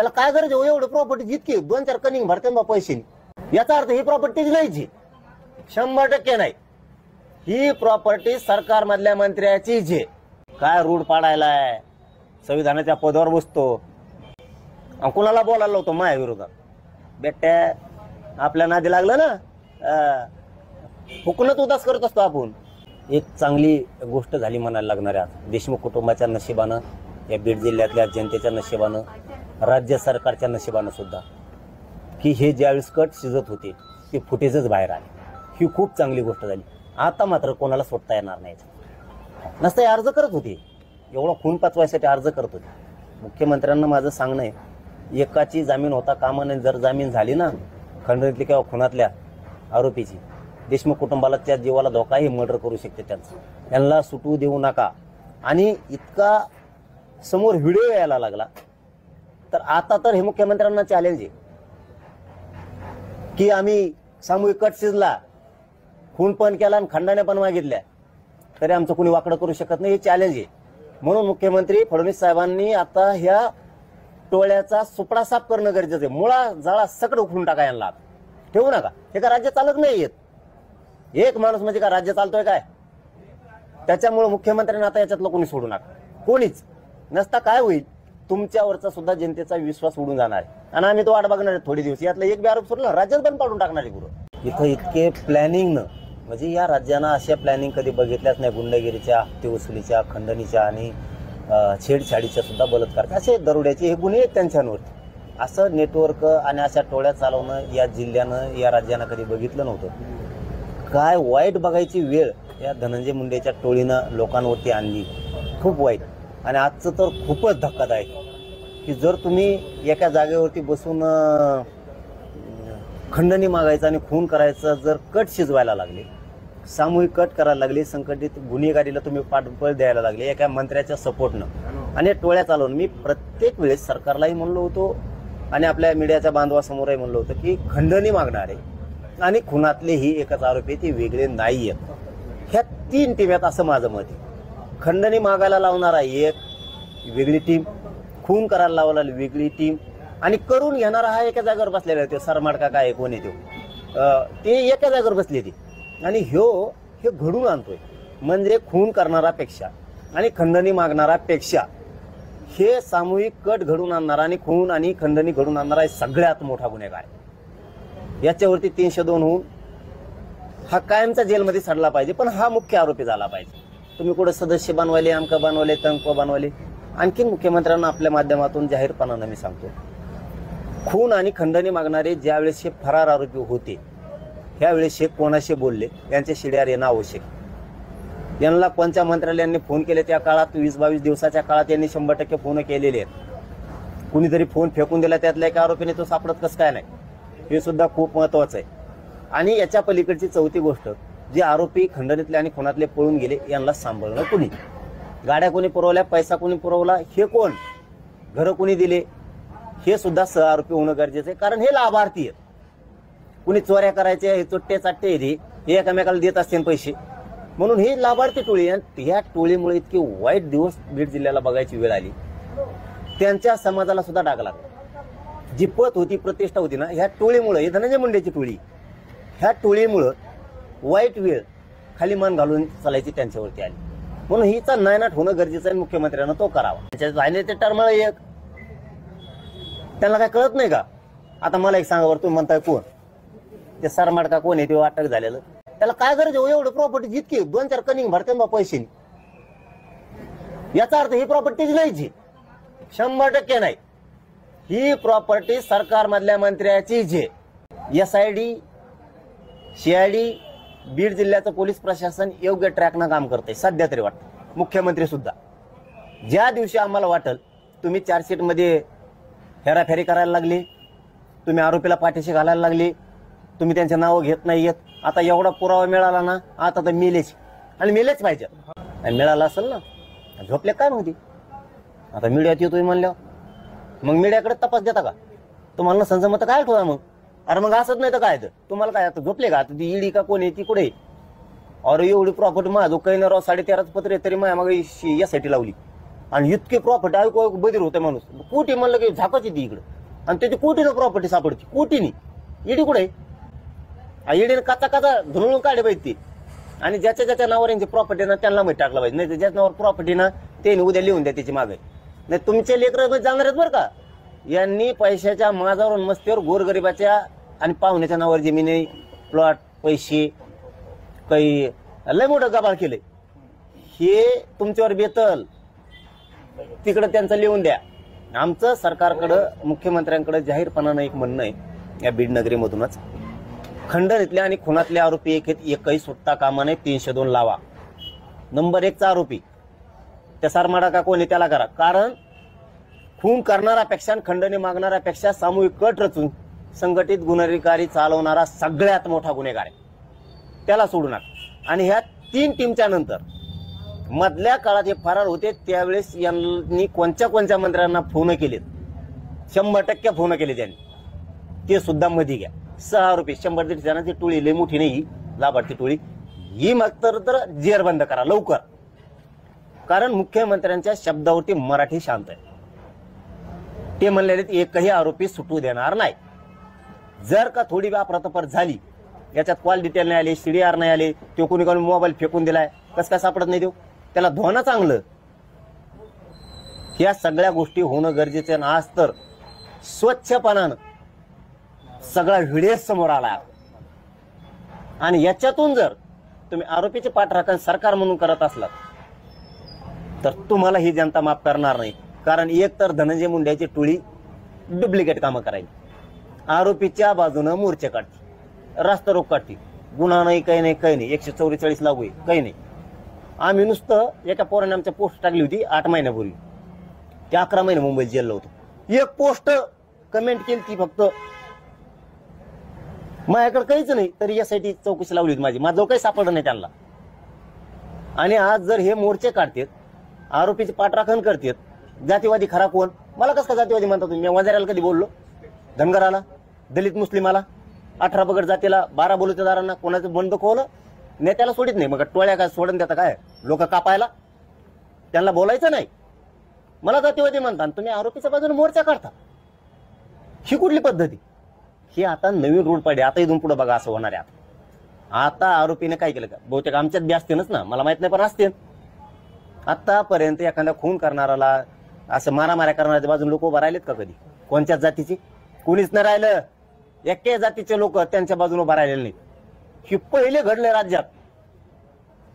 त्याला काय गरज आहे एवढं प्रॉपर्टी जितकी 2-4 कनिंग भरते बा पैसे, याचा अर्थ ही प्रॉपर्टी नाहीची 100% नाही। ही प्रॉपर्टी सरकार मधल्या मंत्र्याची जे काय रूढ पाडायलाय, संविधानाच्या पदावर बसतो, कुणाला बोलायला होतो माझ्या विरोधात, बेट्या आपल्या नादी लागलं ना फुकूनच उदास करत असतो आपण। एक चांगली गोष्ट झाली म्हणायला लागणार आहे आज देशमुख कुटुंबाच्या नशिबानं, या बीड जिल्ह्यातल्या जनतेच्या नशिबानं, राज्य सरकारच्या नशिबानं सुद्धा, की हे ज्यावेळेस कट शिजत होते ते फुटेजच बाहेर आले, ही खूप चांगली गोष्ट झाली। आता मात्र कोणाला सोडता येणार नाही, नसतं अर्ज करत होते, एवढा खून पचवायसाठी अर्ज करत होते। मुख्यमंत्र्यांना माझं सांगणं आहे, एकाची जामीन होता कामा नये, जर जामीन झाली ना खंडणीतली किंवा खुनातल्या आरोपीची, देशमुख कुटुंबाला त्या जीवाला धोकाही मर्डर करू शकते त्यांचं, त्यांना सुटू देऊ नका। आणि इतका समोर व्हिडिओ यायला लागला तर आता तर हे मुख्यमंत्र्यांना चॅलेंज आहे की आम्ही सामूहिक कट शिजला, खून पण केला आणि खंडाने पण मागितल्या तरी आमचं कोणी वाकडं करू शकत नाही, हे चॅलेंज आहे। म्हणून मुख्यमंत्री फडणवीस साहेबांनी आता ह्या टोळ्याचा सुपडा साफ करणं गरजेचं आहे, मुळा जाळा सकट उखडून टाका, यांना ठेवू नका। हे का राज्य चालत नाही येत, एक माणूस म्हणजे का राज्य चालतोय काय? त्याच्यामुळे मुख्यमंत्र्यांना आता याच्यातलं कोणी सोडू नका, कोणीच नसता काय होईल, तुमच्यावरचा सुद्धा जनतेचा विश्वास उडून जाणार आहे आणि आम्ही तो वाट बघणार आहे थोडे दिवस। यातला एक बी आरोप सोडला राज्यात बंद पाडून टाकणार आहे पुरं। इथं इतके प्लॅनिंग न म्हणजे या राज्यानं अशा प्लॅनिंग कधी बघितल्याच नाही, गुंडगिरीच्या, हप्ते वसुलीच्या, खंडणीच्या आणि छेडछाडीच्या सुद्धा बलात्कार असे दरोड्याचे हे गुन्हे आहेत त्यांच्यावरती। असं नेटवर्क आणि अशा टोळ्या चालवणं या जिल्ह्यानं, या राज्यानं कधी बघितलं नव्हतं। काय वाईट बघायची वेळ या धनंजय मुंडेच्या टोळीनं लोकांवरती आणली, खूप वाईट। आणि आजचं तर खूपच धक्कादायक की जर तुम्ही एका जागेवरती बसून खंडणी मागायचं आणि खून करायचं जर कट शिजवायला लागले, सामूहिक कट करायला लागले, संघटित गुन्हेगारीला तुम्ही पाठबळ द्यायला लागले एका मंत्र्याच्या सपोर्टनं आणि टोळ्या चालवून, मी प्रत्येक वेळेस सरकारलाही म्हणलो होतो आणि आपल्या मीडियाच्या बांधवासमोरही म्हणलं होतं की खंडणी मागणारे आणि खुनातलेही एकच आरोपी ते वेगळे नाही आहेत, ह्या 3 टीम्यात असं माझं मत आहे। खंडणी मागायला लावणारा एक वेगळी टीम, खून करायला लावलेली वेगळी टीम आणि करून घेणारा हा एका जागेवर बसलेला आहे, तो सरमाडका काय कोण आहे ते एका जागेवर बसले ते आणि हे घडून आणतोय। म्हणजे खून करणारापेक्षा आणि खंडणी मागणारापेक्षा हे सामूहिक कट घडून आणणारा आणि खून आणि खंडणी घडून आणणारा सगळ्यात मोठा गुन्हेगार आहे। याच्यावरती 302 होऊन हा कायमचा जेलमध्ये सडला पाहिजे, पण हा मुख्य आरोपी झाला पाहिजे। तुम्ही कुठे सदस्य बनवायले, आमका बनवायले, तंक बनवायले। आणखी मुख्यमंत्र्यांना आपल्या माध्यमातून जाहीरपणानं मी सांगतो, खून आणि खंडणी मागणारे ज्यावेळेस हे फरार आरोपी होते त्यावेळेस हे कोणाशी बोलले यांच्या शिड्यावर येणं आवश्यक। यांना कोणत्या मंत्रालयांनी फोन केले त्या काळात 20-22 दिवसाच्या काळात यांनी 100% फोन केलेले आहेत। कुणीतरी फोन फेकून दिला त्यातल्या एका आरोपीने तो सापडत कसं काय नाही, हे सुद्धा खूप महत्वाचं आहे। आणि याच्या पलीकडची चौथी गोष्ट, जे आरोपी खंडणीतले आणि खुनातले पळून गेले यांना सांभाळणं कुणी, गाड्या कोणी पुरवल्या, पैसा कोणी पुरवला, हे कोण, घरं कोणी दिले, हे सुद्धा सह आरोपी होणं गरजेचं आहे। कारण हे लाभार्थी आहेत, कुणी चोऱ्या करायचे, हे चोट्टे चाट्टे हे एकमेकाला देत असतील पैसे, म्हणून ही लाभार्थी टोळी आहे। या टोळीमुळे इतके वाईट दिवस बीड जिल्ह्याला बघायची वेळ आली, त्यांच्या समाजाला सुद्धा डाग लागला। जी पत होती, प्रतिष्ठा होती ना, ह्या टोळीमुळे, ही धनंजय मुंडेची टोळी, ह्या टोळीमुळं वाईट वेळ खाली मान घालून चालायची त्यांच्यावरती आली। म्हणून हिचा नायनाट होणं गरजेचं आहे, मुख्यमंत्र्यांना तो करावा। त्याच्या ते टर्मळ एक त्यांना काय कळत नाही का? आता मला एक सांगा बरं, तुम्ही म्हणताय कोण ते सरमाडका कोण आहे, ते अटक झालेलं, त्याला काय गरज आहे एवढं प्रॉपर्टी जितकी 2-4 कनिंग भरते बा पैसे, याचा अर्थ ही प्रॉपर्टी नाहीची 100% नाही। ही प्रॉपर्टी सरकार मधल्या मंत्र्याची जे SID CID बीड जिल्ह्याचं पोलीस प्रशासन योग्य ट्रॅकनं काम करते सध्या तरी वाटतं। मुख्यमंत्री सुद्धा ज्या दिवशी आम्हाला वाटल तुम्ही चार्जशीटमध्ये हेराफेरी करायला लागली, तुम्ही आरोपीला पाठीशी घालायला लागली, तुम्ही त्यांचे नावं घेत नाहीयेत, आता एवढा पुरावा मिळाला ना, आता तर मेलेच आणि मेलेच पाहिजे। आणि मिळाला असेल ना, झोपले काय नव्हती, आता मीडियात येतोय म्हणल्यावर मग मीडियाकडे तपास देता का? तुम्हाला समजमत काय ठेवा मग? अरे मग असंच नाही तर काय, तर तुम्हाला काय आता झोपले का? आता ती ईडी का कोण आहे ती कुठे? अरे एवढी प्रॉपर्टी माझं काही न राव 13.5 पत्र तरी माझ्या मग यासाठी लावली, आणि इतके प्रॉपर्टी ऐकू ऐकू बधीर होते माणूस. कोटी म्हणलं की झाकच येते इकडं आणि त्याची कोटीनं प्रॉपर्टी सापडते. कोटीनी ईडी कुठे ईडीने काचा काचा धुळून काढले पाहिजे ती. आणि ज्याच्या ज्याच्या नावावर यांची प्रॉपर्टी ना त्यांना माहिती टाकलं पाहिजे. नाही तर ज्याच्या नावावर प्रॉपर्टी ना ते उद्या लिहून द्या त्याची मागे. नाही तुमचे लेकर जाणार आहेत बरं का. यांनी पैशाच्या माझावर मस्तीवर गोरगरिबाच्या आणि पाहुण्याच्या नावावर जमिनी प्लॉट पैसे काही लय मोठं गबाळ केलंय. हे तुमच्यावर बेतल तिकडं त्यांचं लिहून द्या. आमचं सरकारकडं मुख्यमंत्र्यांकडे जाहीरपणानं एक म्हणणं आहे या बीड नगरीमधूनच, खंडणीतले आणि खुनातले आरोपी एकही सुटता कामा नये. 302 लावा. नंबर 1चा आरोपी त्या सारमाडा का कोणी त्याला करा. कारण खून करणाऱ्यापेक्षा खंडणी मागणाऱ्यापेक्षा सामूहिक कट रचून संघटित गुन्हेगारी चालवणारा सगळ्यात मोठा गुन्हेगार आहे. त्याला सोडू नका. आणि ह्या 3 टीमच्या नंतर मधल्या काळात हे फरार होते त्यावेळेस यांनी कोणत्या मंत्र्यांना फोन केलेत, 100% फोन केले त्यांनी, ते सुद्धा मध्ये घ्या. 6 आरोपी 100-150 जणांची टोळी लय मोठी नाही लाभार्थी टोळी ही. मग तर जेरबंद करा लवकर. कारण मुख्यमंत्र्यांच्या शब्दावरती मराठी शांत आहे. ते म्हणलेले एकही आरोपी सुटू देणार नाही. जर का थोडी अफरातफर झाली याच्यात कॉल डिटेल नाही आले, CDR नाही आले, तो कोणी कोणी मोबाईल फेकून दिलाय, कसं काय सापडत नाही देऊ, त्याला धोनं चांगलं. या सगळ्या गोष्टी होणं गरजेचं आहे. आज तर स्वच्छपणानं सगळा व्हिडिओ समोर आला आणि याच्यातून जर तुम्ही आरोपीचे पाठराखण सरकार म्हणून करत असलात तर तुम्हाला ही जनता माफ करणार नाही. कारण एक तर धनंजय मुंडेची टोळी डुप्लिकेट कामं करायची, आरोपीच्या बाजूनं मोर्चे काढते, रास्ता रोक काढते, गुन्हा नाही काही नाही काही नाही, 144 लागू आहे काही नाही. आम्ही नुसतं एका पोराने आमच्या पोस्ट टाकली होती 8 महिन्यापूर्वी, ते 11 महिने मुंबईत जेलला होतो. एक पोस्ट कमेंट केली ती फक्त, माझ्याकडे काहीच नाही तरी यासाठी चौकशी लावली होती माझी, माझं काही सापडलं नाही त्यांना. आणि आज जर हे मोर्चे काढतात, आरोपीचे पाठराखण करतात, जातीवादी खरा कोण? मला कसं का जातीवादी म्हणता तुम्ही? मी वंजाऱ्याला कधी बोललो? धनगराला, दलित मुस्लिमाला, 18 बगड जातीला, 12 बलुतेदारांना कोणाचं बंद खोवलं? नेत्याला सोडित नाही. मग टोळ्या काय सोडून देता काय लोक कापायला? त्यांना बोलायचं नाही. मला जातीवादी म्हणता आणि तुम्ही आरोपीच्या बाजूने मोर्चा काढता. ही कुठली पद्धती? ही आता नवीन रूढ पाडली. आता इथून पुढे बघा असं होणार आहे. आता आरोपीने काय केलं का? बहुतेक आमच्यात बी असतेनच ना, मला माहित नाही पण असते. आतापर्यंत एखादा खून करणाराला असं मारामाऱ्या करणाऱ्या बाजून लोक उभं राहिलेत का कधी? कोणत्याच जातीची कुणीच नाही राहिलं. एके जातीचे लोक त्यांच्या बाजूने उभं राहिलेले नाहीत. ही पहिले घडले राज्यात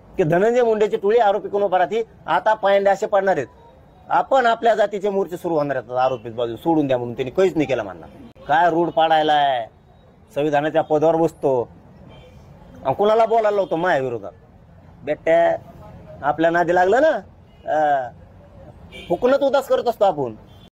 की धनंजय मुंडेची टोळी आरोपी कोण उभा राहते. आता पायंडे असे पडणार आहेत. आपण आपल्या जातीचे मोर्चे सुरू होणार आहेत आरोपी बाजू सोडून द्या म्हणून. त्यांनी काहीच नाही केलं म्हणला. काय रूढ पाडायलाय? संविधानाच्या पदावर बसतो कुणाला बोलायला होतो माझ्या विरोधात? बेट्या आपल्या नादी लागलं ना, हुकूनच उदास करत असतो आपण.